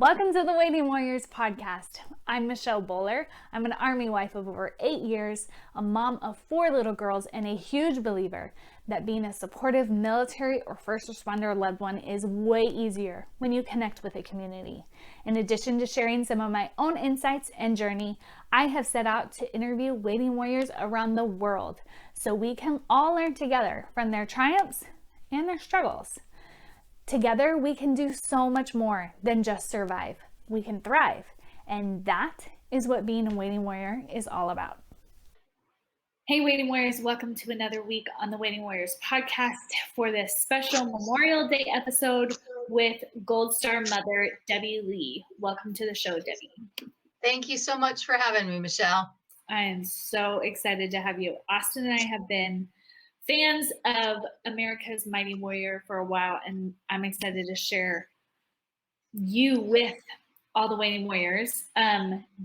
Welcome to the Waiting Warriors podcast. I'm Michelle Bowler. I'm an Army wife of over 8 years, a mom of 4 little girls, and a huge believer that being a supportive military or first responder loved one is way easier when you connect with a community. In addition to sharing some of my own insights and journey, I have set out to interview waiting warriors around the world so we can all learn together from their triumphs and their struggles. Together, we can do so much more than just survive. We can thrive. And that is what being a waiting warrior is all about. Hey, Waiting Warriors, welcome to another week on the Waiting Warriors podcast for this special Memorial Day episode with Gold Star mother, Debbie Lee. Welcome to the show, Debbie. Thank you so much for having me, Michelle. I am so excited to have you. Austin and I have been fans of America's Mighty Warrior for a while, and I'm excited to share you with all the Waiting Warriors.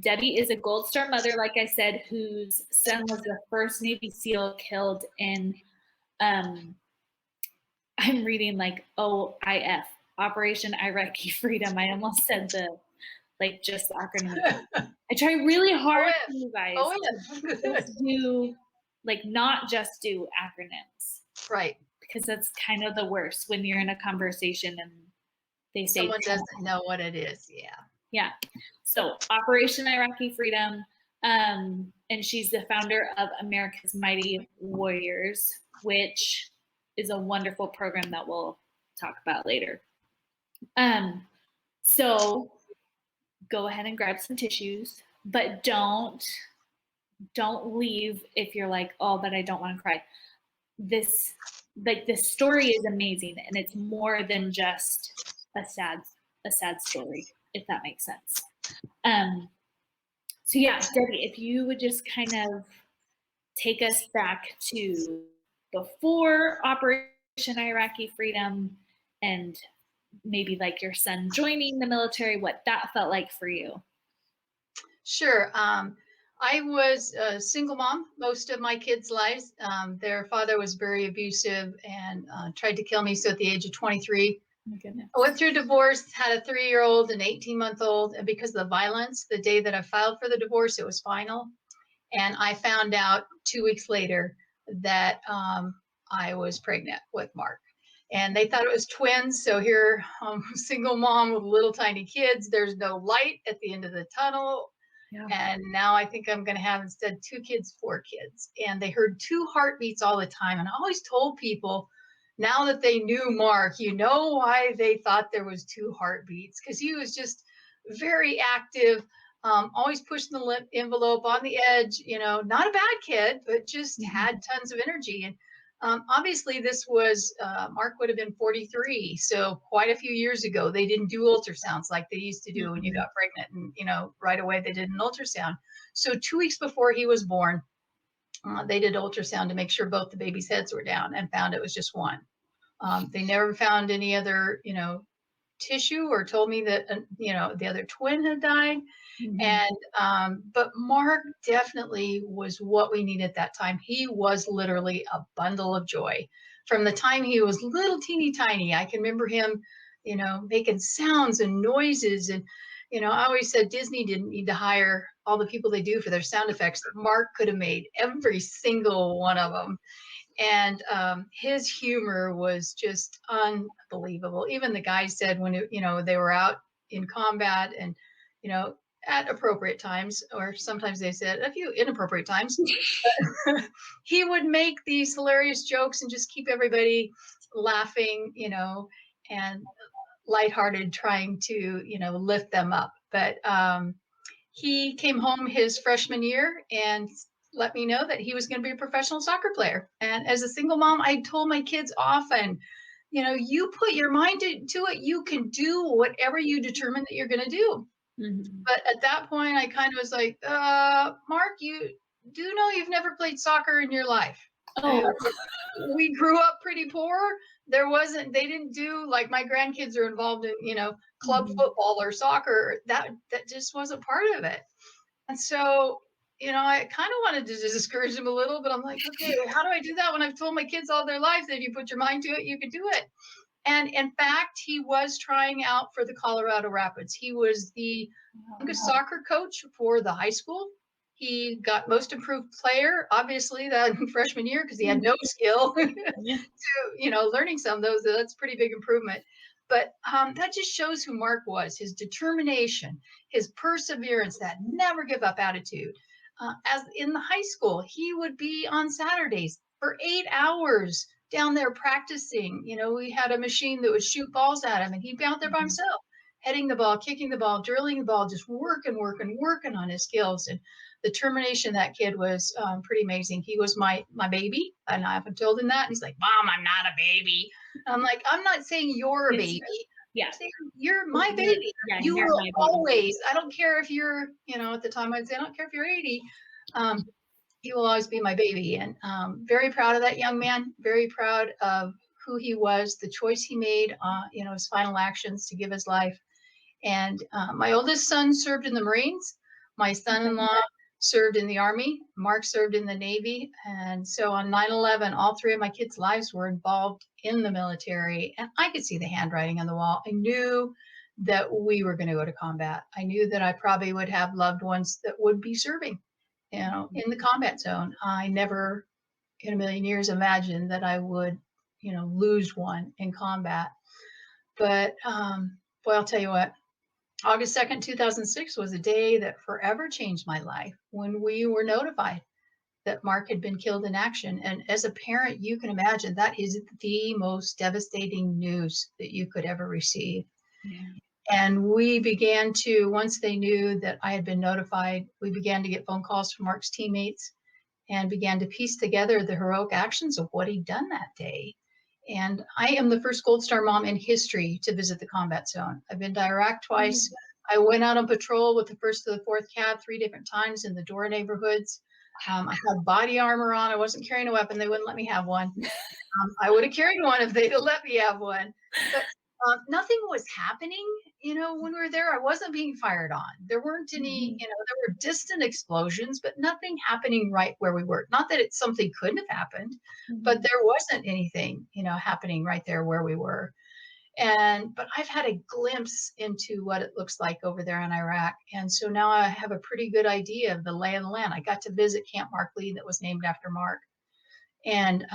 Debbie is a Gold Star mother, like I said, whose son was the first Navy SEAL killed in, I'm reading like OIF, Operation Iraqi Freedom. I almost said just the acronym. I try really hard for you guys to just do, not just do acronyms. Right. Because that's kind of the worst when you're in a conversation and they say someone doesn't know what it is. Yeah. Yeah. So Operation Iraqi Freedom, and she's the founder of America's Mighty Warriors, which is a wonderful program that we'll talk about later. So go ahead and grab some tissues, but don't leave if you're like, oh, but I don't want to cry. This story is amazing, and it's more than just a sad story, if that makes sense. So yeah, Debbie, if you would just kind of take us back to before Operation Iraqi Freedom and maybe like your son joining the military, what that felt like for you. Sure. I was a single mom most of my kids' lives. Their father was very abusive and tried to kill me. So at the age of 23, my goodness. I went through divorce, had a 3-year-old, an 18-month-old. And because of the violence, the day that I filed for the divorce, it was final. And I found out 2 weeks later that I was pregnant with Mark. And they thought it was twins. So here, single mom with little tiny kids. There's no light at the end of the tunnel. Yeah. And now I think I'm going to have instead 2 kids, 4 kids. And they heard 2 heartbeats all the time. And I always told people, now that they knew Mark, you know why they thought there was 2 heartbeats, because he was just very active, always pushing the envelope on the edge, not a bad kid, but just had tons of energy. And obviously this was, Mark would have been 43. So quite a few years ago, they didn't do ultrasounds like they used to do when you got pregnant, and, right away they did an ultrasound. So 2 weeks before he was born, they did ultrasound to make sure both the babies' heads were down and found it was just one. They never found any other, tissue or told me that, the other twin had died. Mm-hmm. And, but Mark definitely was what we needed at that time. He was literally a bundle of joy from the time he was little teeny tiny. I can remember him, making sounds and noises. And, I always said Disney didn't need to hire all the people they do for their sound effects. Mark could have made every single one of them. And his humor was just unbelievable. Even the guys said when, they were out in combat and, at appropriate times, or sometimes they said a few inappropriate times, he would make these hilarious jokes and just keep everybody laughing, and lighthearted, trying to, lift them up. But he came home his freshman year and let me know that he was going to be a professional soccer player. And as a single mom, I told my kids often, you put your mind to it, you can do whatever you determine that you're going to do. Mm-hmm. But at that point, I kind of was like, Mark, you do know you've never played soccer in your life. Oh. We grew up pretty poor. They didn't do, like, my grandkids are involved in, club mm-hmm. football or soccer. That just wasn't part of it. And so, I kind of wanted to discourage him a little, but I'm like, okay, how do I do that when I've told my kids all their life that if you put your mind to it, you can do it? And in fact, he was trying out for the Colorado Rapids. He was the youngest soccer coach for the high school. He got most improved player, obviously, that freshman year because he had no skill to, learning some of those. That's pretty big improvement. But that just shows who Mark was, his determination, his perseverance, that never give up attitude. As in the high school, he would be on Saturdays for 8 hours down there practicing. We had a machine that would shoot balls at him, and he'd be out there by himself, heading the ball, kicking the ball, drilling the ball, just working on his skills. And the determination that kid was pretty amazing. He was my baby, and I haven't told him that. And he's like, "Mom, I'm not a baby." I'm like, "I'm not saying you're a baby. Yeah. I'm saying you're my baby. Yeah, you will always. I don't care if you're, at the time I'd say, I don't care if you're 80. He will always be my baby." And very proud of that young man. Very proud of who he was, the choice he made, his final actions to give his life. And my oldest son served in the Marines. My son-in-law served in the Army. Mark served in the Navy. And so on 9/11, all three of my kids' lives were involved in the military. And I could see the handwriting on the wall. I knew that we were going to go to combat. I knew that I probably would have loved ones that would be serving, in the combat zone. I never in a million years imagined that I would, lose one in combat. But boy, I'll tell you what, August 2nd, 2006 was a day that forever changed my life when we were notified that Mark had been killed in action. And as a parent, you can imagine that is the most devastating news that you could ever receive. Yeah. And we began to, once they knew that I had been notified, we began to get phone calls from Mark's teammates and began to piece together the heroic actions of what he'd done that day. And I am the first Gold Star mom in history to visit the combat zone. I've been to Iraq twice. I went out on patrol with the 1st to the 4th Cav 3 different times in the Dora neighborhoods. I had body armor on. I wasn't carrying a weapon. They wouldn't let me have one. I would have carried one if they'd have let me have one. But nothing was happening, when we were there. I wasn't being fired on. There weren't any, there were distant explosions, but nothing happening right where we were. Not that something couldn't have happened, but there wasn't anything, happening right there where we were. But I've had a glimpse into what it looks like over there in Iraq. And so now I have a pretty good idea of the lay of the land. I got to visit Camp Marc Lee that was named after Mark. And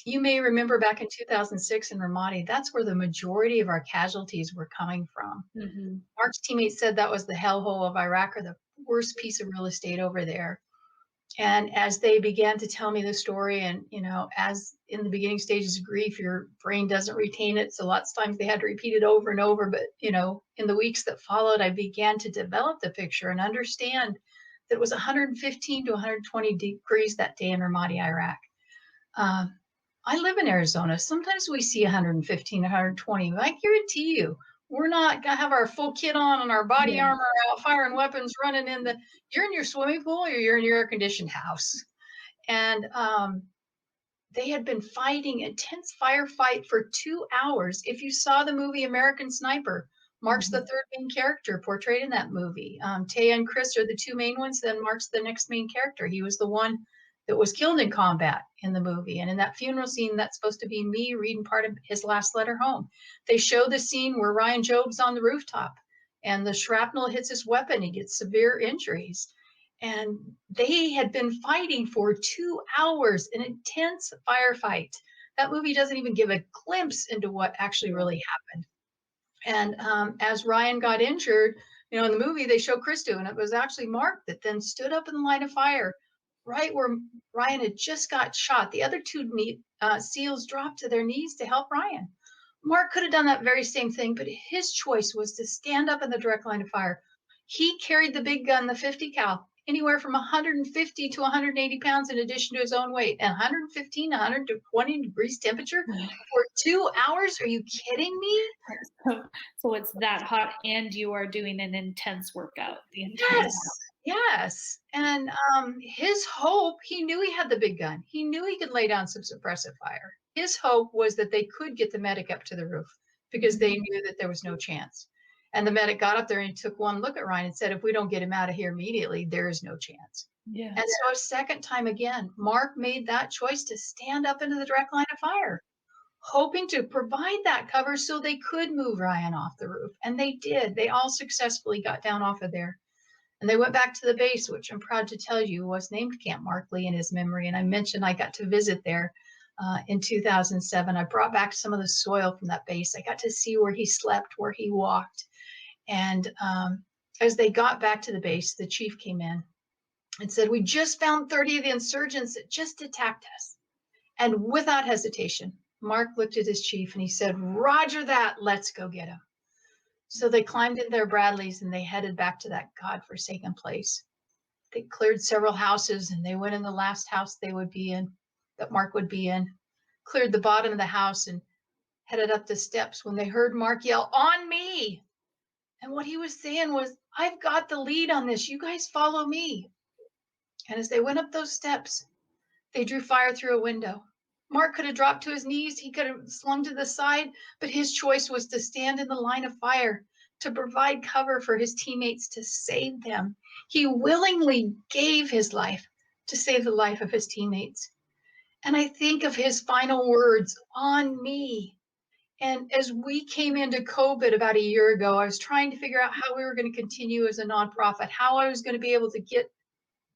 you may remember back in 2006 in Ramadi, that's where the majority of our casualties were coming from. Mark's teammates said that was the hellhole of Iraq, or the worst piece of real estate over there. And as they began to tell me the story, and, as in the beginning stages of grief, your brain doesn't retain it. So lots of times they had to repeat it over and over. But, in the weeks that followed, I began to develop the picture and understand that it was 115 to 120 degrees that day in Ramadi, Iraq. I live in Arizona. Sometimes we see 115, 120. But I guarantee you, we're not going to have our full kit on and our body armor out, firing weapons, running you're in your swimming pool or you're in your air-conditioned house. And they had been fighting intense firefight for 2 hours. If you saw the movie American Sniper, Mark's the third main character portrayed in that movie. Taya and Chris are the two main ones. Then Mark's the next main character. He was the one that was killed in combat in the movie. And in that funeral scene, that's supposed to be me reading part of his last letter home. They show the scene where Ryan Job's on the rooftop and the shrapnel hits his weapon. He gets severe injuries. And they had been fighting for 2 hours, an intense firefight. That movie doesn't even give a glimpse into what actually really happened. And as Ryan got injured, in the movie, they show Christo, and it was actually Mark that then stood up in the line of fire right where Ryan had just got shot. The other two SEALs dropped to their knees to help Ryan. Mark could have done that very same thing, but his choice was to stand up in the direct line of fire. He carried the big gun, the 50 cal, anywhere from 150 to 180 pounds in addition to his own weight, and 115, 120 degrees temperature for 2 hours. Are you kidding me? So it's that hot, and you are doing an intense workout the entire time. Yes. And his hope, he knew he had the big gun. He knew he could lay down some suppressive fire. His hope was that they could get the medic up to the roof because they knew that there was no chance. And the medic got up there and he took one look at Ryan and said, if we don't get him out of here immediately, there is no chance. Yeah. And so a second time again, Mark made that choice to stand up into the direct line of fire. hoping to provide that cover so they could move Ryan off the roof. And they did. They all successfully got down off of there. And they went back to the base, which I'm proud to tell you was named Camp Marc Lee in his memory. And I mentioned I got to visit there in 2007. I brought back some of the soil from that base. I got to see where he slept, where he walked. And as they got back to the base, the chief came in and said, "We just found 30 of the insurgents that just attacked us." And without hesitation, Mark looked at his chief and he said, "Roger that, let's go get him." So they climbed in their Bradleys and they headed back to that godforsaken place. They cleared several houses and they went in the last house they would be in, that Mark would be in, cleared the bottom of the house and headed up the steps when they heard Mark yell, "On me!" And what he was saying was, "I've got the lead on this. You guys follow me." And as they went up those steps, they drew fire through a window. Mark could have dropped to his knees. He could have slung to the side, but his choice was to stand in the line of fire, to provide cover for his teammates, to save them. He willingly gave his life to save the life of his teammates. And I think of his final words, "On me." And as we came into COVID about a year ago, I was trying to figure out how we were going to continue as a nonprofit, how I was going to be able to get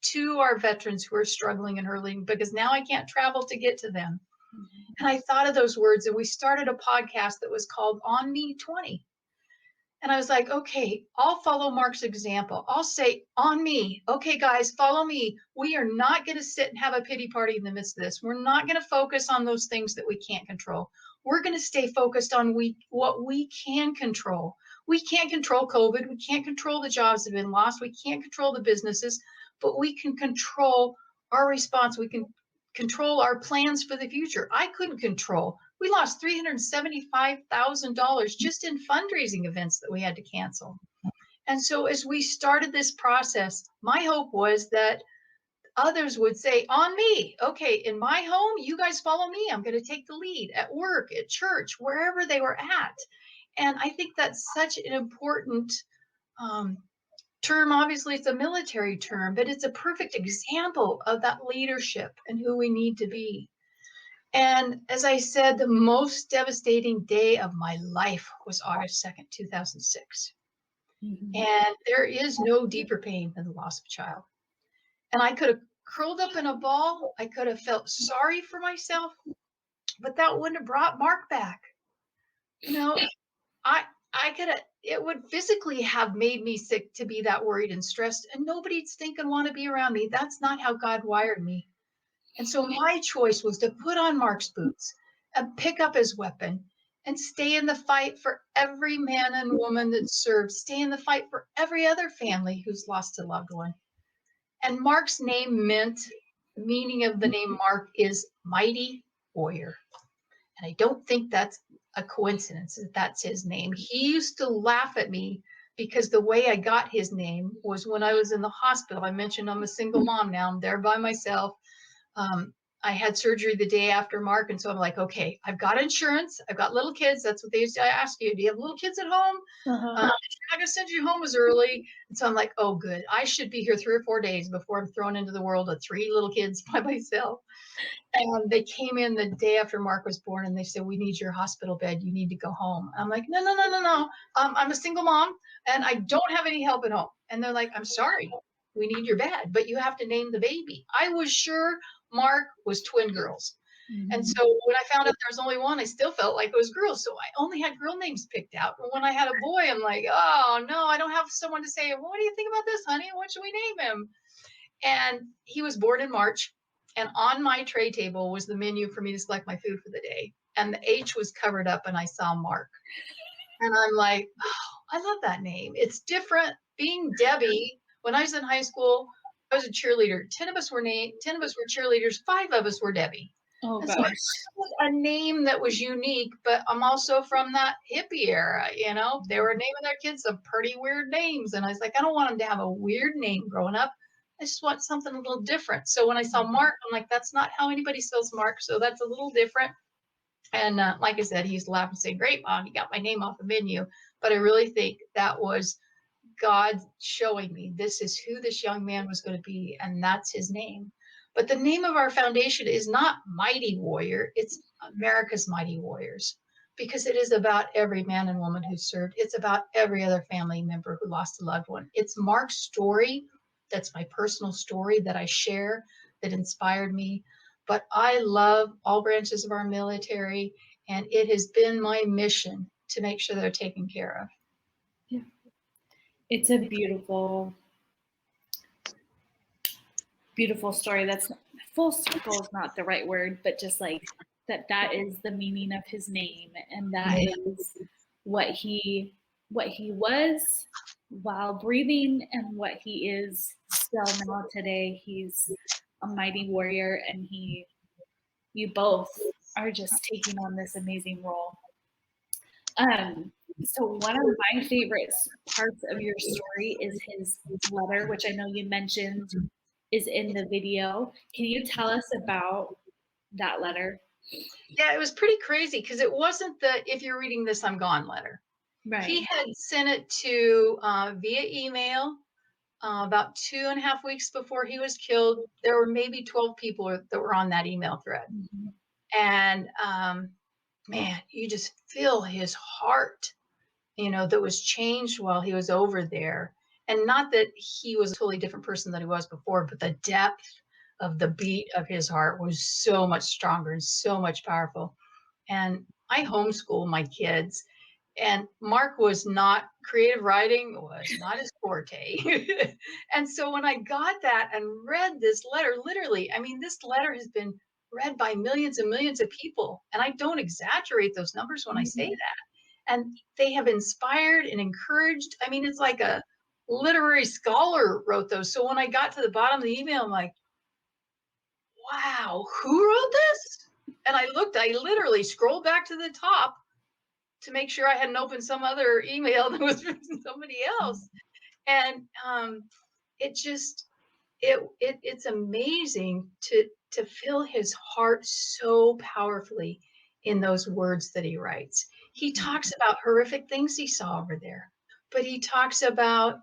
to our veterans who are struggling and hurting, because now I can't travel to get to them. And I thought of those words, and we started a podcast that was called On Me 20. And I was like, okay, I'll follow Mark's example. I'll say, "On me. Okay, guys, follow me. We are not going to sit and have a pity party in the midst of this. We're not going to focus on those things that we can't control. We're going to stay focused on what we can control. We can't control COVID. We can't control the jobs that have been lost. We can't control the businesses, but we can control our response. We can control our plans for the future." I couldn't control. We lost $375,000 just in fundraising events that we had to cancel. And so as we started this process, my hope was that others would say, "On me. Okay, in my home, you guys follow me. I'm going to take the lead at work, at church, wherever they were at." And I think that's such an important term. Obviously, it's a military term, but it's a perfect example of that leadership and who we need to be. And as I said, the most devastating day of my life was August 2nd, 2006. Mhm. And there is no deeper pain than the loss of a child. And I could have curled up in a ball. I could have felt sorry for myself, but that wouldn't have brought Mark back. You know, I could have, it would physically have made me sick to be that worried and stressed, and nobody'd think and want to be around me. That's not how God wired me. And so my choice was to put on Mark's boots and pick up his weapon and stay in the fight for every man and woman that served, stay in the fight for every other family who's lost a loved one. And Mark's name the meaning of the name Mark is mighty warrior. And I don't think that's a coincidence that that's his name. He used to laugh at me because the way I got his name was when I was in the hospital. I mentioned I'm a single mom now. I'm there by myself. I had surgery the day after Mark. And so I'm like, okay, I've got insurance. I've got little kids. That's what they used to ask you. Do you have little kids at home? Uh-huh. You're not going to send you home as early. And so I'm like, oh, good. I should be here 3 or 4 days before I'm thrown into the world of 3 little kids by myself. And they came in the day after Mark was born and they said, "We need your hospital bed. You need to go home." I'm like, no, no, no, no, no. I'm a single mom and I don't have any help at home. And they're like, "I'm sorry. We need your bed, but you have to name the baby." I was sure Mark was twin girls. And so when I found out there was only one, I still felt like it was girls. So I only had girl names picked out. And when I had a boy, I'm like, oh no, I don't have someone to say, "Well, what do you think about this, honey? What should we name him?" And he was born in March. And on my tray table was the menu for me to select my food for the day. And the H was covered up and I saw Mark. And I'm like, oh, I love that name. It's different. Being Debbie, when I was in high school, I was a cheerleader. 10 of us were cheerleaders, 5 of us were Debbie. Oh And so I gosh. wanted a name that was unique, but I'm also from that hippie era, they were naming their kids some pretty weird names. And I was like, I don't want them to have a weird name growing up. I just want something a little different. So when I saw Mark, I'm like, that's not how anybody spells Mark. So that's a little different. And like I said, he used to laugh and say, "Great, Mom, you got my name off the menu." But I really think that was God showing me this is who this young man was going to be. And that's his name. But the name of our foundation is not Mighty Warrior, it's America's Mighty Warriors, because it is about every man and woman who served. It's about every other family member who lost a loved one. It's Mark's story. That's my personal story that I share that inspired me. But I love all branches of our military, and it has been my mission to make sure they're taken care of. Yeah. It's a beautiful, beautiful story. That's full circle is not the right word, but just like that is the meaning of his name, and that is what he was while breathing and what he is still now today. He's a mighty warrior, and you both are just taking on this amazing role. So one of my favorite parts of your story is his letter, which I know you mentioned is in the video. Can you tell us about that letter? Yeah, it was pretty crazy because it wasn't the "if you're reading this, I'm gone" letter. Right. He had sent it to via email about 2.5 weeks before he was killed. There were maybe 12 people that were on that email thread. Mm-hmm. And man, you just feel his heart, that was changed while he was over there. And not that he was a totally different person than he was before, but the depth of the beat of his heart was so much stronger and so much powerful. And I homeschool my kids, and Mark was not creative writing was not his forte. And so when I got that and read this letter, literally, I mean, this letter has been read by millions and millions of people. And I don't exaggerate those numbers when I say that. And they have inspired and encouraged. I mean, it's like a literary scholar wrote those. So when I got to the bottom of the email, I'm like, wow, who wrote this? And I literally scrolled back to the top to make sure I hadn't opened some other email that was from somebody else. And it's amazing to feel his heart so powerfully in those words that he writes. He talks about horrific things he saw over there, but he talks about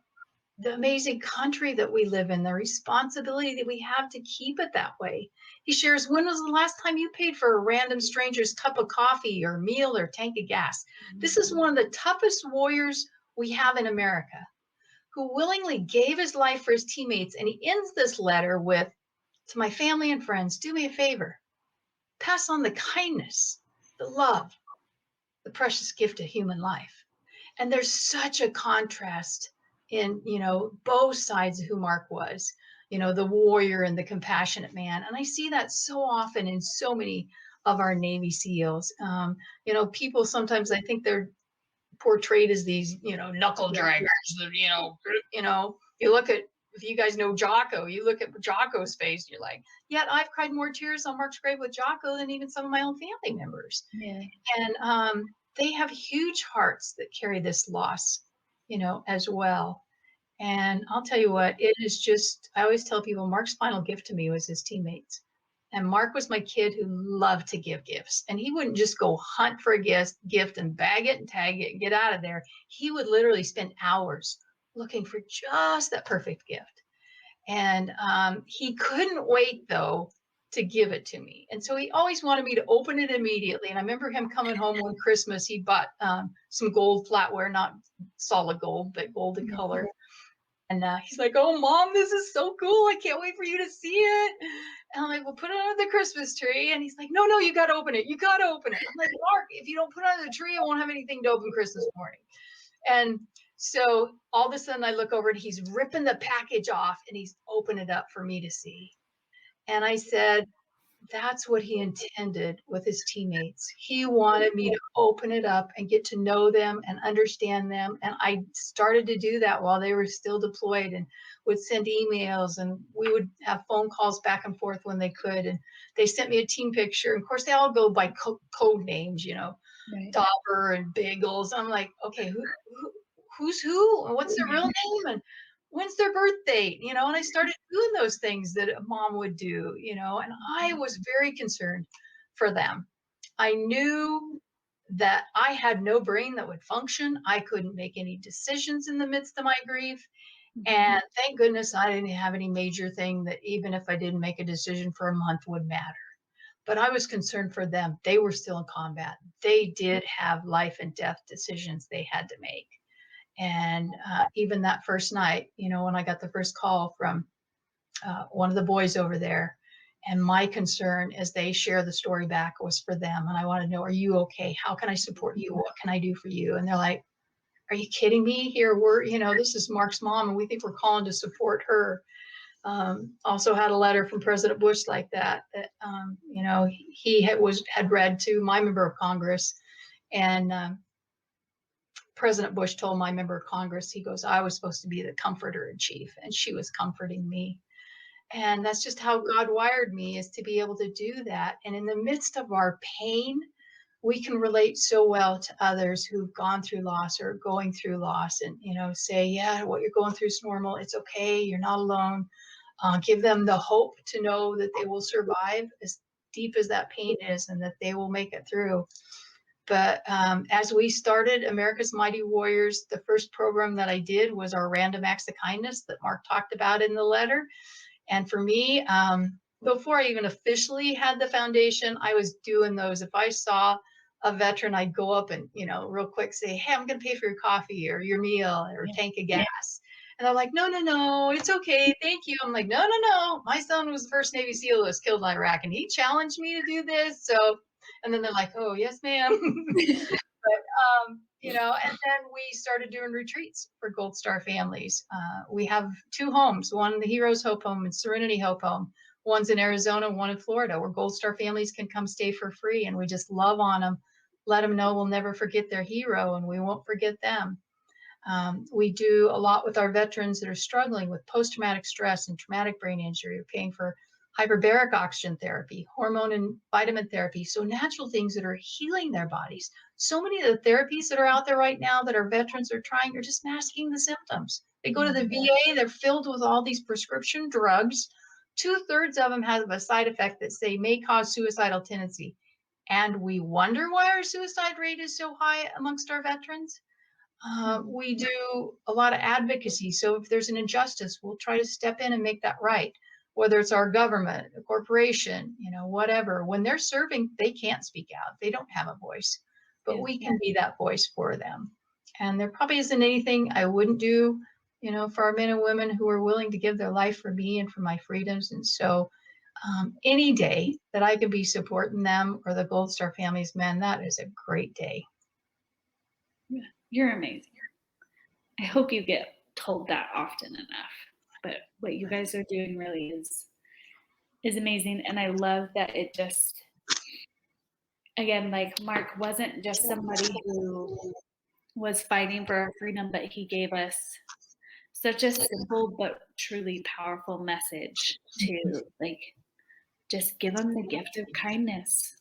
the amazing country that we live in, the responsibility that we have to keep it that way. He shares, when was the last time you paid for a random stranger's cup of coffee or meal or tank of gas? This is one of the toughest warriors we have in America, who willingly gave his life for his teammates. And he ends this letter with, to my family and friends, do me a favor, pass on the kindness, the love, the precious gift of human life. And there's such a contrast in, both sides of who Mark was, the warrior and the compassionate man. And I see that so often in so many of our Navy SEALs. People sometimes, I think they're portrayed as these, knuckle draggers. You look at, if you guys know Jocko, you look at Jocko's face, you're like, yet I've cried more tears on Mark's grave with Jocko than even some of my own family members. Yeah. And they have huge hearts that carry this loss, as well. And I'll tell you what, it is just, I always tell people Mark's final gift to me was his teammates. And Mark was my kid who loved to give gifts. And he wouldn't just go hunt for a gift and bag it and tag it and get out of there. He would literally spend hours looking for just that perfect gift. And he couldn't wait, though, to give it to me. And so he always wanted me to open it immediately. And I remember him coming home one Christmas. He bought some gold flatware, not solid gold, but golden color. And he's like, oh, Mom, this is so cool. I can't wait for you to see it. And I'm like, well, put it under the Christmas tree. And he's like, no, you got to open it. You got to open it. I'm like, Mark, if you don't put it under the tree, I won't have anything to open Christmas morning. And so all of a sudden I look over and he's ripping the package off and he's opened it up for me to see. And I said, that's what he intended with his teammates. He wanted me to open it up and get to know them and understand them. And I started to do that while they were still deployed, and would send emails, and we would have phone calls back and forth when they could. And they sent me a team picture. And of course, they all go by code names, Right. Dauber and Bagels. I'm like, okay, who's who? And what's their real name? And when's their birth date? And I started doing those things that a mom would do, and I was very concerned for them. I knew that I had no brain that would function. I couldn't make any decisions in the midst of my grief. And thank goodness I didn't have any major thing that even if I didn't make a decision for a month would matter. But I was concerned for them. They were still in combat. They did have life and death decisions they had to make. And even that first night, when I got the first call from one of the boys over there, and my concern as they share the story back was for them. And I want to know, are you okay? How can I support you? What can I do for you? And they're like, are you kidding me? Here this is Mark's mom, and we think we're calling to support her. Also had a letter from President Bush like that he had read to my member of Congress, and President Bush told my member of Congress, he goes, I was supposed to be the comforter in chief, and she was comforting me. And that's just how God wired me, is to be able to do that. And in the midst of our pain, we can relate so well to others who've gone through loss or going through loss, and say, yeah, what you're going through is normal. It's okay. You're not alone. Give them the hope to know that they will survive, as deep as that pain is, and that they will make it through. But as we started America's Mighty Warriors, the first program that I did was our Random Acts of Kindness that Mark talked about in the letter. And for me, before I even officially had the foundation, I was doing those. If I saw a veteran, I'd go up and, real quick say, hey, I'm going to pay for your coffee or your meal or tank of gas. And they're like, no, it's okay. Thank you. I'm like, no. My son was the first Navy SEAL that was killed in Iraq, and he challenged me to do this. So, and then they're like, oh, yes, ma'am. And then we started doing retreats for Gold Star families. We have 2 homes, one, the Heroes Hope Home and Serenity Hope Home. One's in Arizona, one in Florida, where Gold Star families can come stay for free. And we just love on them, let them know we'll never forget their hero, and we won't forget them. We do a lot with our veterans that are struggling with post-traumatic stress and traumatic brain injury. We're paying for hyperbaric oxygen therapy, hormone and vitamin therapy. So natural things that are healing their bodies. So many of the therapies that are out there right now that our veterans are trying are just masking the symptoms. They go to the VA, they're filled with all these prescription drugs. 2/3 of them have a side effect that say may cause suicidal tendency. And we wonder why our suicide rate is so high amongst our veterans. We do a lot of advocacy. So if there's an injustice, we'll try to step in and make that right. Whether it's our government, a corporation, whatever. When they're serving, they can't speak out. They don't have a voice, but we can be that voice for them. And there probably isn't anything I wouldn't do, for our men and women who are willing to give their life for me and for my freedoms. And so any day that I can be supporting them or the Gold Star families, man, that is a great day. You're amazing. I hope you get told that often enough. But what you guys are doing really is amazing. And I love that it just, again, like Mark wasn't just somebody who was fighting for our freedom, but he gave us such a simple but truly powerful message to just give them the gift of kindness.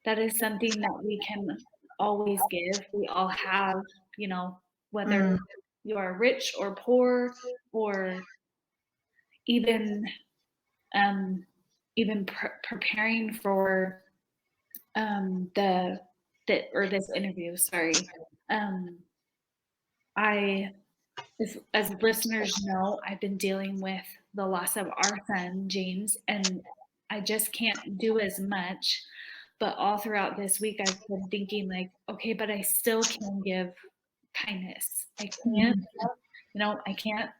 That is something that we can always give. We all have, whether you are rich or poor, or even preparing for this interview. Sorry, as listeners know, I've been dealing with the loss of our son James, and I just can't do as much. But all throughout this week, I've been thinking okay, but I still can give kindness. I can't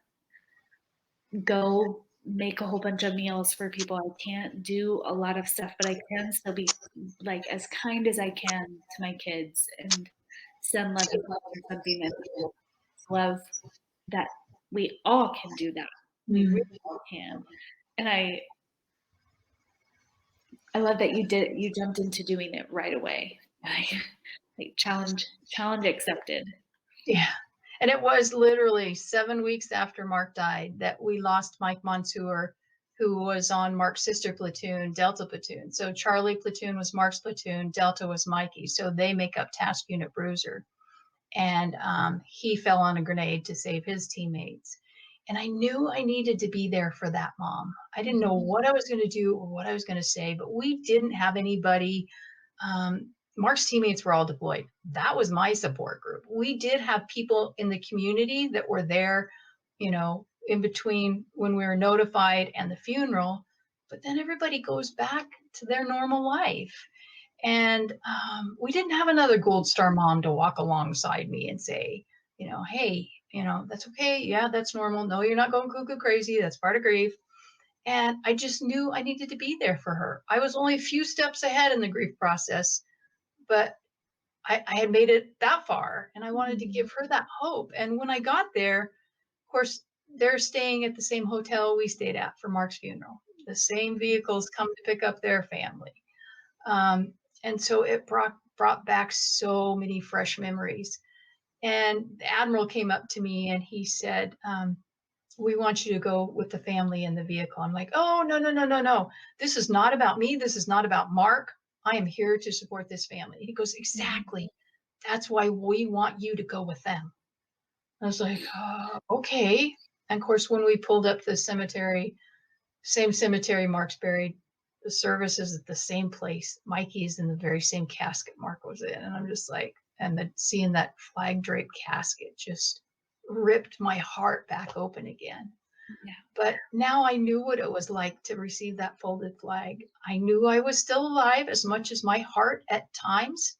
go make a whole bunch of meals for people. I can't do a lot of stuff, but I can still be as kind as I can to my kids and send love or something, and love that we all can do that. We really all can. And I love that you jumped into doing it right away. Challenge accepted. Yeah. And it was literally 7 weeks after Mark died that we lost Mike Montour, who was on Mark's sister platoon, Delta platoon. So Charlie platoon was Mark's platoon, Delta was Mikey's. So they make up Task Unit Bruiser. And he fell on a grenade to save his teammates. And I knew I needed to be there for that mom. I didn't know what I was going to do or what I was going to say, but we didn't have anybody. Mark's teammates were all deployed. That was my support group. We did have people in the community that were there in between when we were notified and the funeral, but then everybody goes back to their normal life. And we didn't have another Gold Star mom to walk alongside me and say, hey, that's okay. Yeah, that's normal. No, you're not going cuckoo crazy. That's part of grief. And I just knew I needed to be there for her. I was only a few steps ahead in the grief process, but I had made it that far, and I wanted to give her that hope. And when I got there, of course, they're staying at the same hotel we stayed at for Mark's funeral. The same vehicles come to pick up their family. And so it brought back so many fresh memories. And the Admiral came up to me and he said, we want you to go with the family in the vehicle. I'm like, oh, no, no, no, no, no. This is not about me. This is not about Mark. I am here to support this family. He goes, exactly. That's why we want you to go with them. I was like, okay. And of course, when we pulled up to the cemetery, same cemetery Mark's buried, the service is at the same place. Mikey's in the very same casket Mark was in. And I'm just like, and seeing that flag draped casket just ripped my heart back open again. Yeah. But now I knew what it was like to receive that folded flag. I knew I was still alive, as much as my heart at times,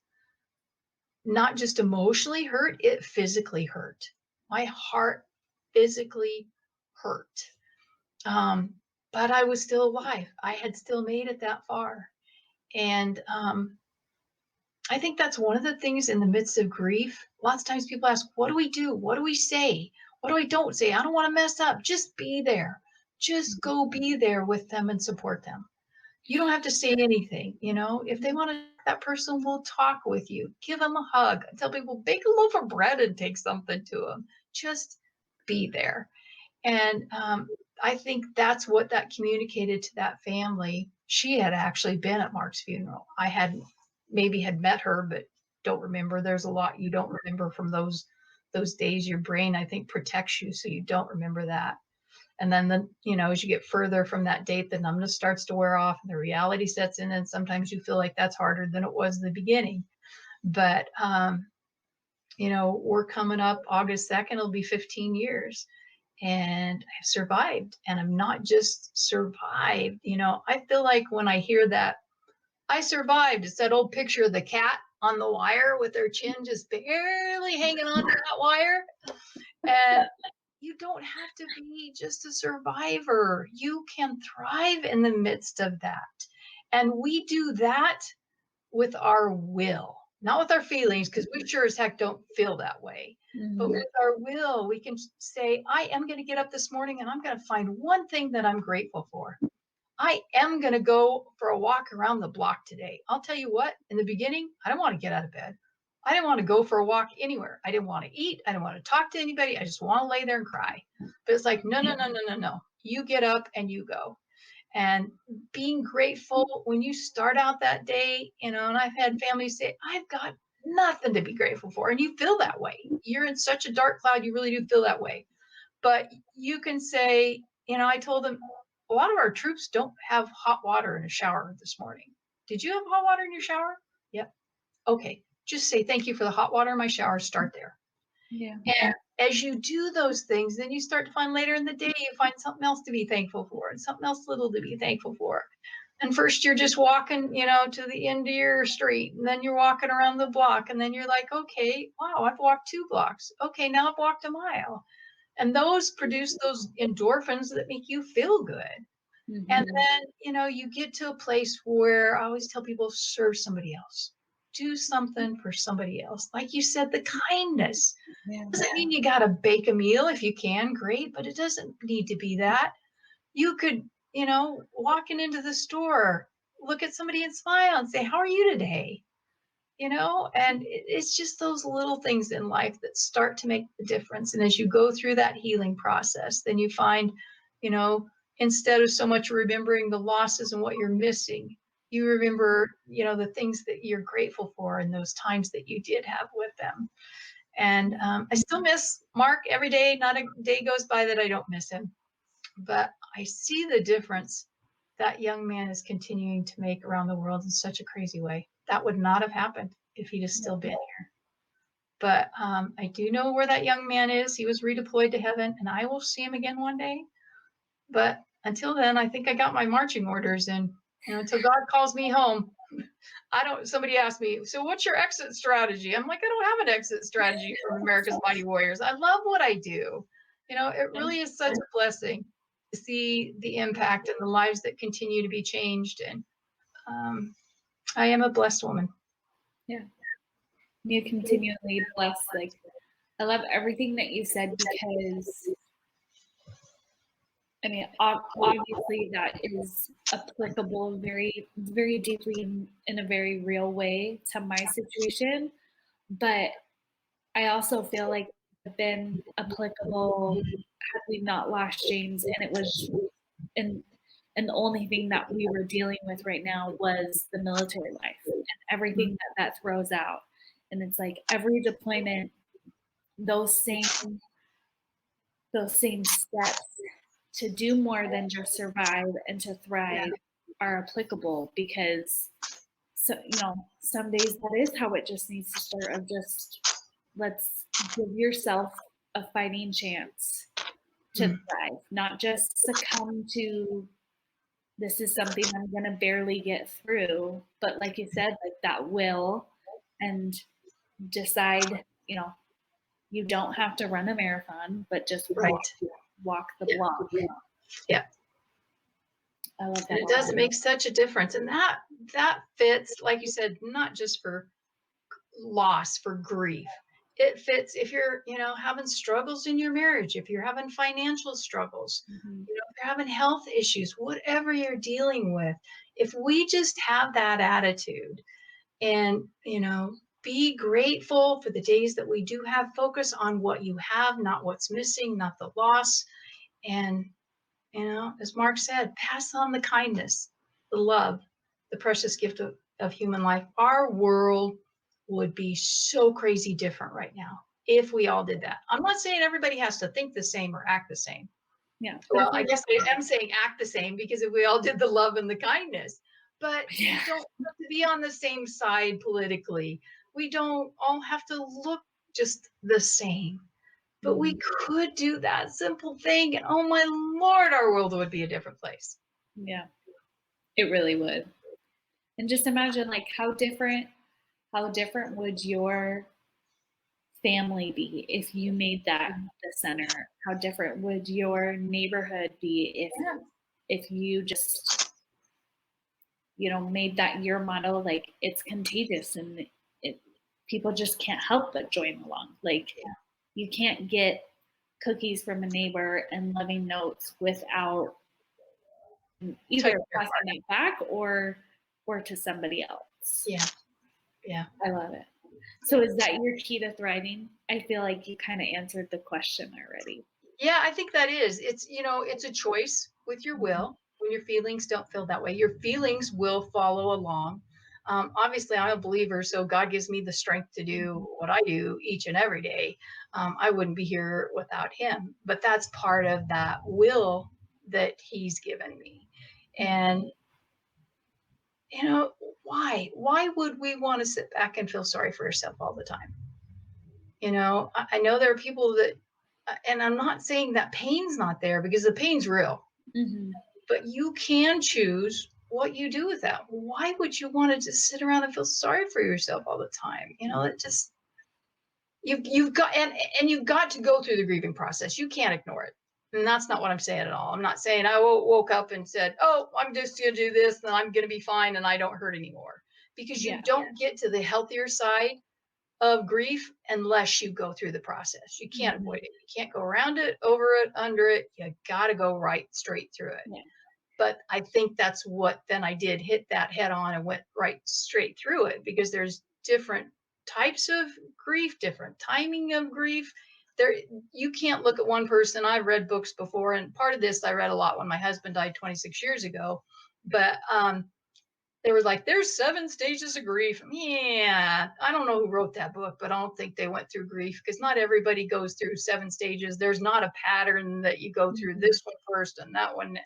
not just emotionally hurt, it physically hurt. My heart physically hurt. But I was still alive. I had still made it that far. And I think that's one of the things in the midst of grief. Lots of times people ask, what do we do? What do we say? What do I don't say? I don't want to mess up. Just be there. Just go be there with them and support them. You don't have to say anything. If they want to, that person will talk with you. Give them a hug. I tell people, bake a loaf of bread and take something to them. Just be there. And I think that's what that communicated to that family. She had actually been at Mark's funeral. I maybe had met her, but don't remember. There's a lot you don't remember from those days. Your brain, I think, protects you, so you don't remember that. And then as you get further from that date, the numbness starts to wear off and the reality sets in. And sometimes you feel like that's harder than it was in the beginning. But, we're coming up August 2nd, it'll be 15 years. And I've survived. And I'm not just survived. I feel like when I hear that, I survived, it's that old picture of the cat on the wire with their chin just barely hanging on to that wire. And you don't have to be just a survivor. You can thrive in the midst of that. And we do that with our will, not with our feelings, because we sure as heck don't feel that way. But with our will, we can say, I am going to get up this morning and I'm going to find one thing that I'm grateful for. I am going to go for a walk around the block today. I'll tell you what, in the beginning, I didn't want to get out of bed. I didn't want to go for a walk anywhere. I didn't want to eat. I didn't want to talk to anybody. I just want to lay there and cry. But it's like, no, no, no, no, no, no. You get up and you go. And being grateful when you start out that day, and I've had families say, I've got nothing to be grateful for. And you feel that way. You're in such a dark cloud. You really do feel that way. But you can say, I told them, a lot of our troops don't have hot water in a shower this morning. Did you have hot water in your shower? Yep. Okay. Just say thank you for the hot water in my shower. Start there. Yeah. And as you do those things, then you start to find later in the day, you find something else to be thankful for and something else little to be thankful for. And first you're just walking, to the end of your street, and then you're walking around the block, and then you're like, okay, wow, I've walked 2 blocks. Okay, now I've walked a mile. And those produce those endorphins that make you feel good. Mm-hmm. And then, you get to a place where I always tell people, serve somebody else. Do something for somebody else. Like you said, the kindness. Yeah. Doesn't mean you got to bake a meal if you can, great, but it doesn't need to be that. You could, walking into the store, look at somebody and smile and say, how are you today? And it's just those little things in life that start to make the difference. And as you go through that healing process, then you find, instead of so much remembering the losses and what you're missing, you remember, the things that you're grateful for and those times that you did have with them. And I still miss Mark every day. Not a day goes by that I don't miss him. But I see the difference that young man is continuing to make around the world in such a crazy way. That would not have happened if he'd have still been here. But I do know where that young man is. He was redeployed to heaven, and I will see him again one day. But until then, I think I got my marching orders, and until God calls me home, somebody asked me, so what's your exit strategy? I'm like, I don't have an exit strategy from America's Mighty Warriors. I love what I do. It really is such a blessing to see the impact and the lives that continue to be changed. And I am a blessed woman. Yeah. You continually bless. Like, I love everything that you said, because I mean, obviously that is applicable very, very deeply in a very real way to my situation. But I also feel like it's been applicable had we not lost James, and it was, and the only thing that we were dealing with right now was the military life and everything that throws out. And it's like every deployment, those same steps to do more than just survive and to thrive are applicable, because some days that is how it just needs to start, of just let's give yourself a fighting chance to thrive, not just succumb to this is something I'm going to barely get through, but like you said, like that will, and decide, you don't have to run a marathon, but just walk the block. Yeah. I love that. And it does make such a difference. And that fits, like you said, not just for loss, for grief. It fits if you're, having struggles in your marriage, if you're having financial struggles, if you're having health issues, whatever you're dealing with. If we just have that attitude and, be grateful for the days that we do have, focus on what you have, not what's missing, not the loss. And, as Mark said, pass on the kindness, the love, the precious gift of human life. Our world would be so crazy different right now if we all did that. I'm not saying everybody has to think the same or act the same. Yeah. Well, I guess I am saying act the same, because if we all did the love and the kindness, but we don't have to be on the same side politically. We don't all have to look just the same, but we could do that simple thing. And oh my Lord, our world would be a different place. Yeah, it really would. And just imagine, like, how different would your family be if you made that the center? How different would your neighborhood be if you just, made that your model? Like, it's contagious, and people just can't help but join along. Like, you can't get cookies from a neighbor and loving notes without either passing it back or to somebody else. Yeah. I love it. So is that your key to thriving? I feel like you kind of answered the question already. Yeah, I think that is. It's, it's a choice with your will. When your feelings don't feel that way, your feelings will follow along. Obviously, I'm a believer, so God gives me the strength to do what I do each and every day. I wouldn't be here without Him, but that's part of that will that He's given me. And, why would we want to sit back and feel sorry for yourself all the time? I know there are people that, and I'm not saying that pain's not there, because the pain's real, but you can choose what you do with that. Why would you want to just sit around and feel sorry for yourself all the time? It just, you've got, and you've got to go through the grieving process. You can't ignore it. And that's not what I'm saying at all. I'm not saying I woke up and said, oh, I'm just going to do this and I'm going to be fine and I don't hurt anymore, because you don't get to the healthier side of grief unless you go through the process. You can't avoid it. You can't go around it, over it, under it. You got to go right straight through it. Yeah. But I think that's what then I did, hit that head on and went right straight through it, because there's different types of grief, different timing of grief. You can't look at one person. I've read books before, and part of this I read a lot when my husband died 26 years ago. But they were like, there's 7 stages of grief. Yeah, I don't know who wrote that book, but I don't think they went through grief, because not everybody goes through 7 stages. There's not a pattern that you go through this one first and that one.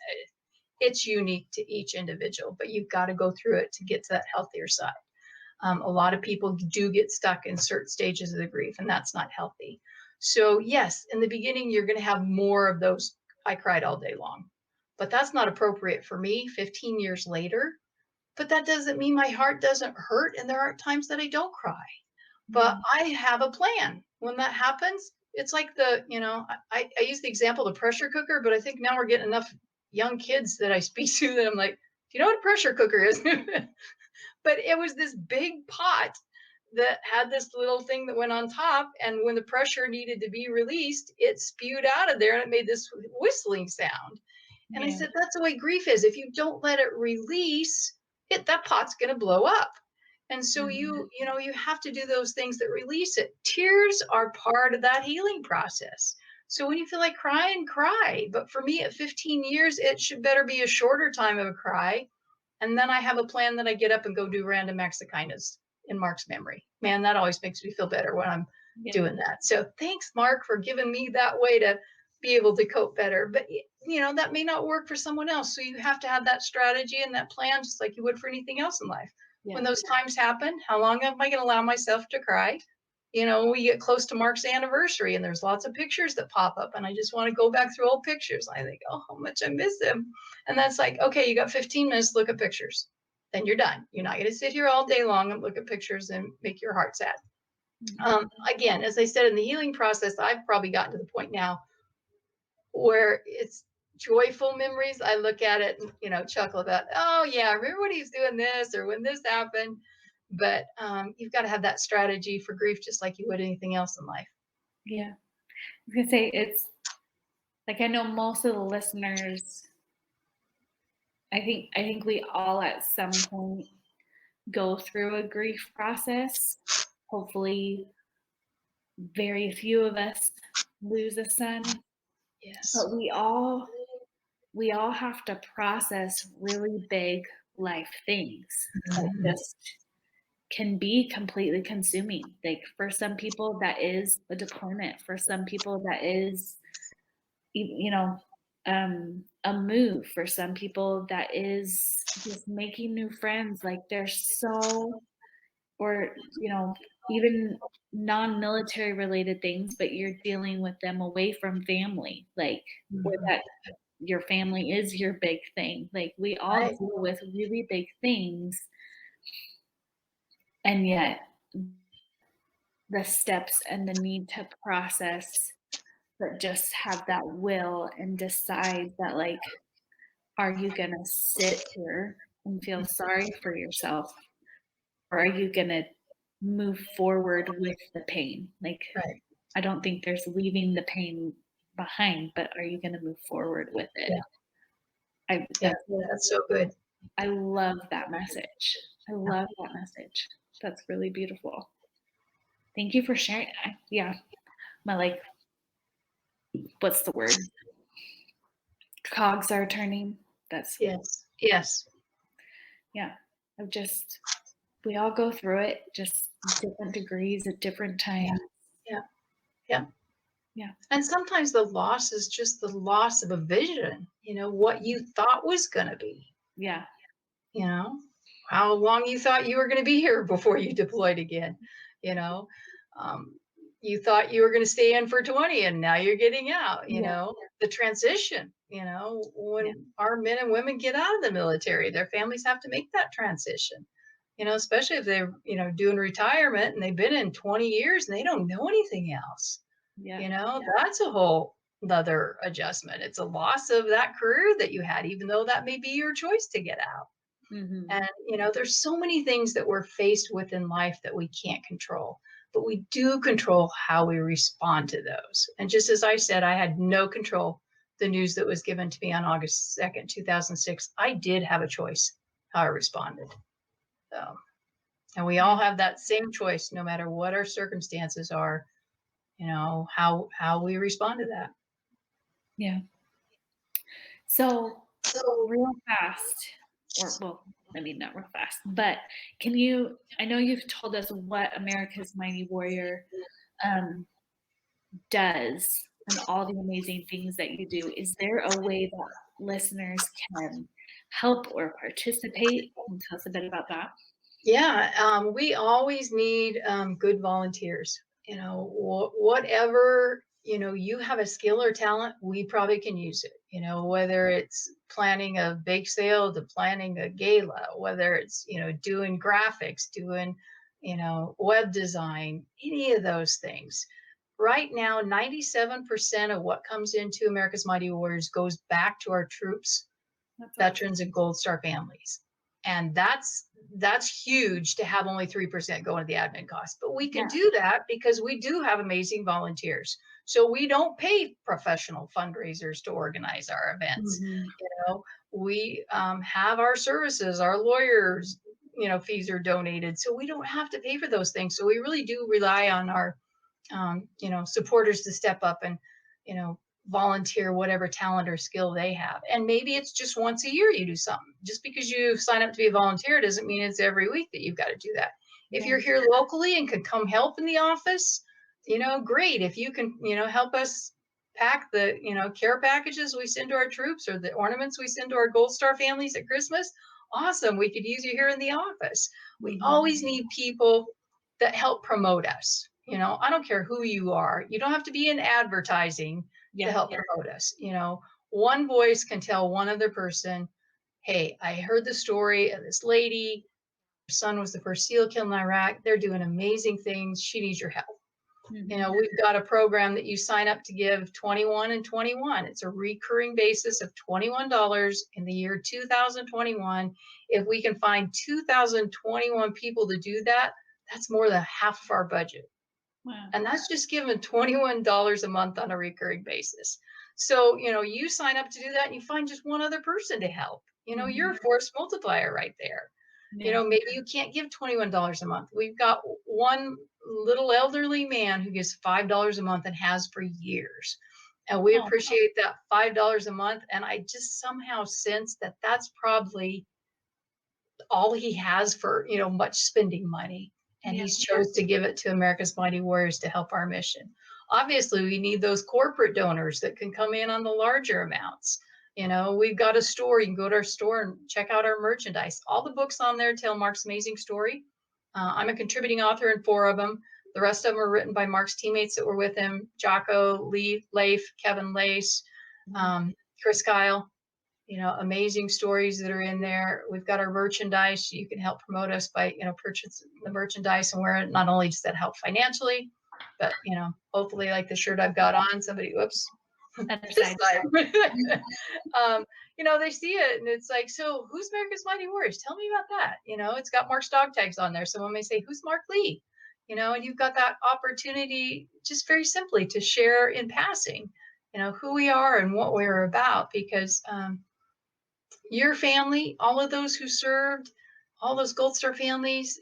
It's unique to each individual, but you've got to go through it to get to that healthier side. A lot of people do get stuck in certain stages of the grief, and that's not healthy. So yes, in the beginning, you're going to have more of those. I cried all day long, but that's not appropriate for me 15 years later. But that doesn't mean my heart doesn't hurt, and there aren't times that I don't cry. But I have a plan. When that happens, it's like I use the example of the pressure cooker, but I think now we're getting enough young kids that I speak to that I'm like, do you know what a pressure cooker is? But it was this big pot that had this little thing that went on top. And when the pressure needed to be released, it spewed out of there and it made this whistling sound. And I said, that's the way grief is. If you don't let it release, that pot's going to blow up. And so you have to do those things that release it. Tears are part of that healing process. So when you feel like crying, cry. But for me at 15 years, it should better be a shorter time of a cry. And then I have a plan that I get up and go do random acts of kindness in Marc's memory. Man, that always makes me feel better when I'm doing that. So thanks, Marc, for giving me that way to be able to cope better. But that may not work for someone else. So you have to have that strategy and that plan, just like you would for anything else in life. When those times happen, how long am I going to allow myself to cry? We get close to Marc's anniversary and there's lots of pictures that pop up and I just want to go back through old pictures. I think, oh, how much I miss him. And that's like, okay, you got 15 minutes to look at pictures. Then you're done. You're not going to sit here all day long and look at pictures and make your heart sad. Again, as I said, in the healing process, I've probably gotten to the point now where it's joyful memories. I look at it and, chuckle about, oh yeah, I remember when he was doing this or when this happened. But you've got to have that strategy for grief, just like you would anything else in life. Yeah. I was going to say, it's like, I know most of the listeners, I think we all at some point go through a grief process. Hopefully very few of us lose a son. Yes. But we all have to process really big life things that just can be completely consuming. Like for some people that is a deployment. For some people that is, a move. For some people that is just making new friends. Like or even non-military related things, but you're dealing with them away from family, like where that your family is your big thing. Like we all deal with really big things, and yet the steps and the need to process, but just have that will and decide that, like, are you gonna sit here and feel sorry for yourself, or are you gonna move forward with the pain? Like, I don't think there's leaving the pain behind, but are you going to move forward with it? That's so good. I love that message. I love that message. That's really beautiful. Thank you for sharing. My what's the word? Cogs are turning. That's yes. Yeah. We all go through it, just different degrees at different times. Yeah. And sometimes the loss is just the loss of a vision, what you thought was going to be. Yeah. How long you thought you were going to be here before you deployed again. You thought you were going to stay in for 20 and now you're getting out, the transition, when our men and women get out of the military, their families have to make that transition. Especially if they're, doing retirement and they've been in 20 years and they don't know anything else. That's a whole other adjustment. It's a loss of that career that you had, even though that may be your choice to get out. And, there's so many things that we're faced with in life that we can't control, but we do control how we respond to those. And just as I said, I had no control. The news that was given to me on August 2nd, 2006, I did have a choice how I responded. And we all have that same choice, no matter what our circumstances are, how we respond to that. Yeah. So real fast, not real fast, but I know you've told us what America's Mighty Warrior does and all the amazing things that you do. Is there a way that listeners can help or participate? Can you tell us a bit about that? Yeah, we always need good volunteers. You know, whatever, you know, you have a skill or talent, we probably can use it. You know, whether it's planning a bake sale to planning a gala, whether it's, you know, doing graphics, doing, you know, web design, any of those things. Right now, 97% of what comes into America's Mighty Warriors goes back to our troops, That's awesome. veterans, and Gold Star families. And that's huge to have only 3% go into the admin costs. But we can do that because we do have amazing volunteers. So we don't pay professional fundraisers to organize our events. Mhm. You know, we have our services, our lawyers, you know, fees are donated. So we don't have to pay for those things. So we really do rely on our, you know, supporters to step up and, you know, volunteer whatever talent or skill they have. And maybe it's just once a year you do something. Just because you sign up to be a volunteer doesn't mean it's every week that you've got to do that. If you're here locally and can come help in the office, you know, great. If you can, you know, help us pack the, you know, care packages we send to our troops or the ornaments we send to our Gold Star families at Christmas, awesome. We could use you here in the office. We always need people that help promote us. You know, I don't care who you are. You don't have to be in advertising to help promote us. You know, one voice can tell one other person, hey, I heard the story of this lady. Her son was the first SEAL killed in Iraq. They're doing amazing things. She needs your help. Mhm. You know, we've got a program that you sign up to give 21 and 21. It's a recurring basis of $21 in the year 2021. If we can find 2021 people to do that, that's more than half of our budget. Wow. And that's just given $21 a month on a recurring basis. So, you know, you sign up to do that and you find just one other person to help. You know, you're a force multiplier right there. You know, maybe you can't give $21 a month. We've got one little elderly man who gives $5 a month and has for years. And we appreciate that $5 a month. And I just somehow sense that that's probably all he has for, you know, much spending money. And he's chose to give it to America's Mighty Warriors to help our mission. Obviously, we need those corporate donors that can come in on the larger amounts. You know, we've got a store. You can go to our store and check out our merchandise. All the books on there tell Marc's amazing story. I'm a contributing author in 4 of them. The rest of them are written by Marc's teammates that were with him: Jocko, Lee, Leif, Kevin Lace, Chris Kyle. You know, amazing stories that are in there. We've got our merchandise. You can help promote us by, you know, purchase the merchandise and wear it. Not only does that help financially, but, you know, hopefully like the shirt I've got on, somebody, whoops, Other this side. side. You know, they see it and it's like, so who's America's Mighty Warriors? Tell me about that. You know, it's got Marc's dog tags on there. Someone may say, who's Marc Lee? You know, and you've got that opportunity just very simply to share in passing, you know, who we are and what we're about, because your family, all of those who served, all those Gold Star families,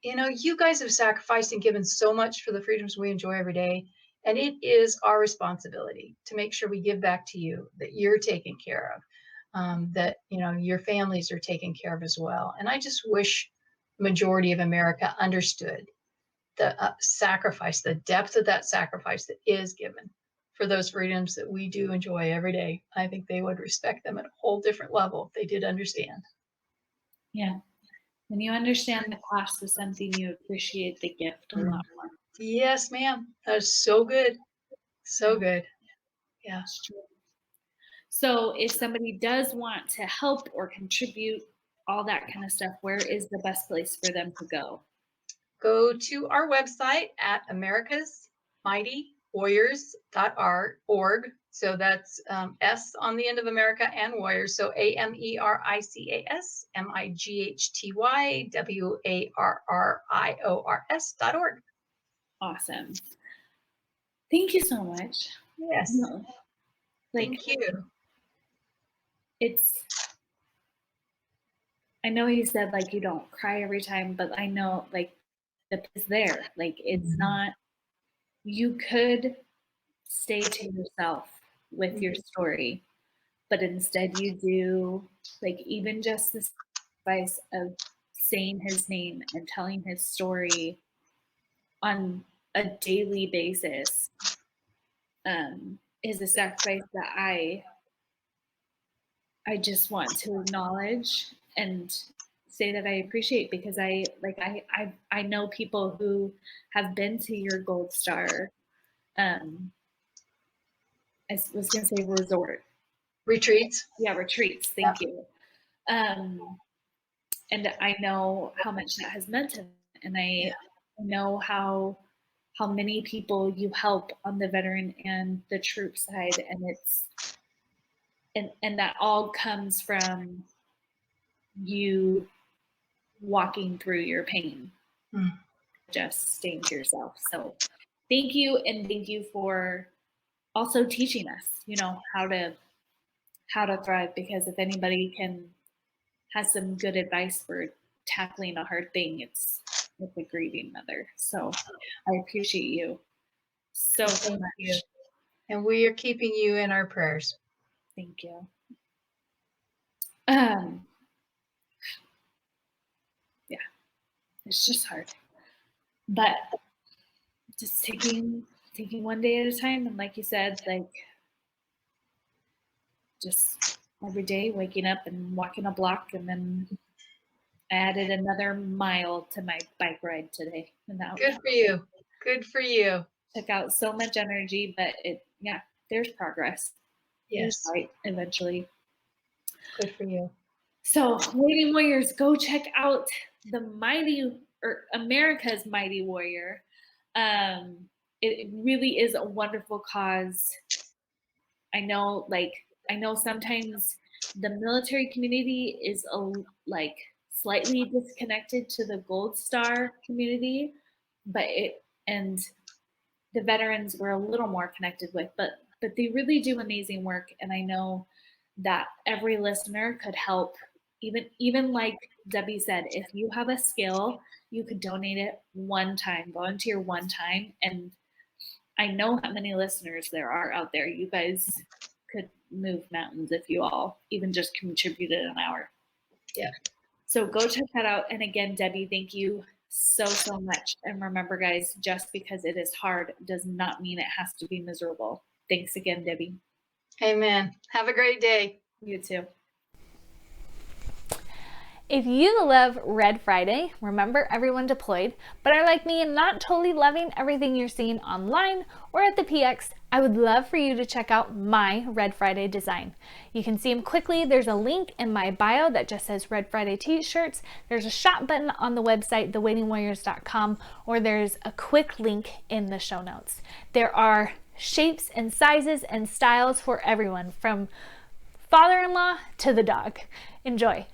you know, you guys have sacrificed and given so much for the freedoms we enjoy every day. And it is our responsibility to make sure we give back to you, that you're taken care of, that, you know, your families are taken care of as well. And I just wish the majority of America understood the sacrifice, the depth of that sacrifice that is given for those freedoms that we do enjoy every day. I think they would respect them at a whole different level if they did understand. Yeah. When you understand the cost of something, you appreciate the gift a lot more. Yes, ma'am. That is so good. So good. Yeah. That's true. So if somebody does want to help or contribute, all that kind of stuff, where is the best place for them to go? Go to our website at americasmightywarriors.org. So that's S on the end of America and Warriors. So AmericasMightyWarriors.org. Awesome. Thank you so much. Yes. Like, thank you. I know you said like you don't cry every time, but I know like it's there. Like it's not, you could stay to yourself with your story, but instead you do, like, even just the sacrifice of saying his name and telling his story on a daily basis is a sacrifice that I just want to acknowledge and say that I appreciate, because I know people who have been to your Gold Star, I was going to say resort. Retreats. Yeah, retreats. Thank you. And I know how much that has meant to them. And I know how many people you help on the veteran and the troop side. And it's, and that all comes from you walking through your pain, just staying to yourself. So thank you. And thank you for also teaching us, you know, how to thrive, because if anybody has some good advice for tackling a hard thing, it's a grieving mother. So I appreciate you so much. And we are keeping you in our prayers. Thank you. Yeah, it's just hard, but just taking one day at a time. And like you said, like just every day waking up and walking a block, and then I added another mile to my bike ride today. And that Good for you. Good for you. Took out so much energy, but there's progress. Yes. Right, eventually. Good for you. So, Waiting Warriors, go check out the America's Mighty Warrior. It really is a wonderful cause. I know sometimes the military community is slightly disconnected to the Gold Star community, but the veterans we're a little more connected with, but they really do amazing work. And I know that every listener could help, even like Debbie said, if you have a skill, you could donate it one time, volunteer one time. And I know how many listeners there are out there. You guys could move mountains if you all even just contributed an hour. Yeah. So go check that out. And again, Debbie, thank you so much. And remember, guys, just because it is hard does not mean it has to be miserable. Thanks again, Debbie. Amen. Have a great day. You too. If you love Red Friday, remember everyone deployed, but are like me and not totally loving everything you're seeing online or at the PX, I would love for you to check out my Red Friday design. You can see them quickly. There's a link in my bio that just says Red Friday t-shirts. There's a shop button on the website, thewaitingwarriors.com, or there's a quick link in the show notes. There are shapes and sizes and styles for everyone, from father-in-law to the dog. Enjoy.